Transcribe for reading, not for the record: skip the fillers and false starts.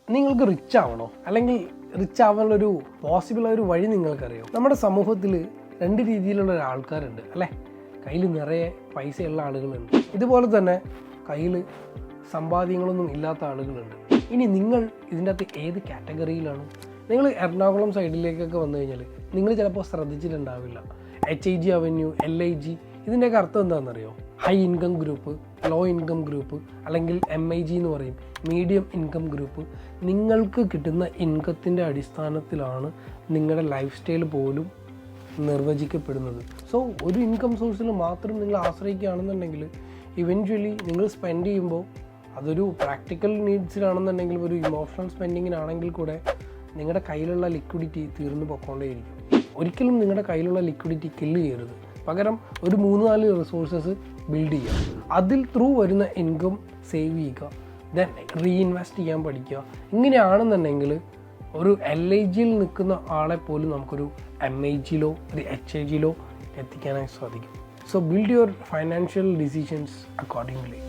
നിങ്ങൾക്ക് റിച്ച് ആവണോ, അല്ലെങ്കിൽ റിച്ച് ആവാനുള്ളൊരു പോസിബിളായൊരു വഴി നിങ്ങൾക്കറിയോ? നമ്മുടെ സമൂഹത്തിൽ 2 രീതിയിലുള്ള ആൾക്കാരുണ്ട് അല്ലേ? കയ്യിൽ നിറയെ പൈസയുള്ള ആളുകളുണ്ട്, ഇതുപോലെ തന്നെ കയ്യിൽ സമ്പാദ്യങ്ങളൊന്നും ഇല്ലാത്ത ആളുകളുണ്ട്. ഇനി നിങ്ങൾ ഇതിൻ്റെ അകത്ത് ഏത് കാറ്റഗറിയിലാണ്? നിങ്ങൾ എറണാകുളം സൈഡിലേക്കൊക്കെ വന്നു കഴിഞ്ഞാൽ നിങ്ങൾ ചിലപ്പോൾ ശ്രദ്ധിച്ചിട്ടുണ്ടാവില്ല. HIG അവന്യൂ, LIG, ഇതിൻ്റെയൊക്കെ അർത്ഥം എന്താണെന്നറിയോ? High income group, low income group, അല്ലെങ്കിൽ MIG എന്ന് പറയും, മീഡിയം ഇൻകം ഗ്രൂപ്പ്. നിങ്ങൾക്ക് കിട്ടുന്ന ഇൻകത്തിൻ്റെ അടിസ്ഥാനത്തിലാണ് നിങ്ങളുടെ ലൈഫ് സ്റ്റൈൽ പോലും നിർവചിക്കപ്പെടുന്നത്. സോ ഒരു ഇൻകം സോഴ്സിൽ മാത്രം നിങ്ങൾ ആശ്രയിക്കുകയാണെന്നുണ്ടെങ്കിൽ ഇവൻച്വലി നിങ്ങൾ സ്പെൻഡ് ചെയ്യുമ്പോൾ അതൊരു പ്രാക്ടിക്കൽ നീഡ്സിലാണെന്നുണ്ടെങ്കിൽ, ഒരു ഇമോഷണൽ സ്പെൻഡിങ്ങിനാണെങ്കിൽ കൂടെ നിങ്ങളുടെ കയ്യിലുള്ള ലിക്വിഡിറ്റി തീർന്നു പൊയ്ക്കൊണ്ടേയിരിക്കും. ഒരിക്കലും നിങ്ങളുടെ കയ്യിലുള്ള ലിക്വിഡിറ്റി കില്ല് ചെയ്യരുത്. പകരം ഒരു 3-4 റിസോഴ്സസ് ബിൽഡ് ചെയ്യുക, അതിൽ ത്രൂ വരുന്ന ഇൻകം സേവ് ചെയ്യുക, ദെൻ റീഇൻവെസ്റ്റ് ചെയ്യാൻ പഠിക്കുക. ഇങ്ങനെയാണെന്നുണ്ടെങ്കിൽ ഒരു LIGയിൽ നിൽക്കുന്ന ആളെ പോലും നമുക്കൊരു MIGയിലോ ഒരു HIGയിലോ എത്തിക്കാനായി സാധിക്കും. So build your financial decisions accordingly.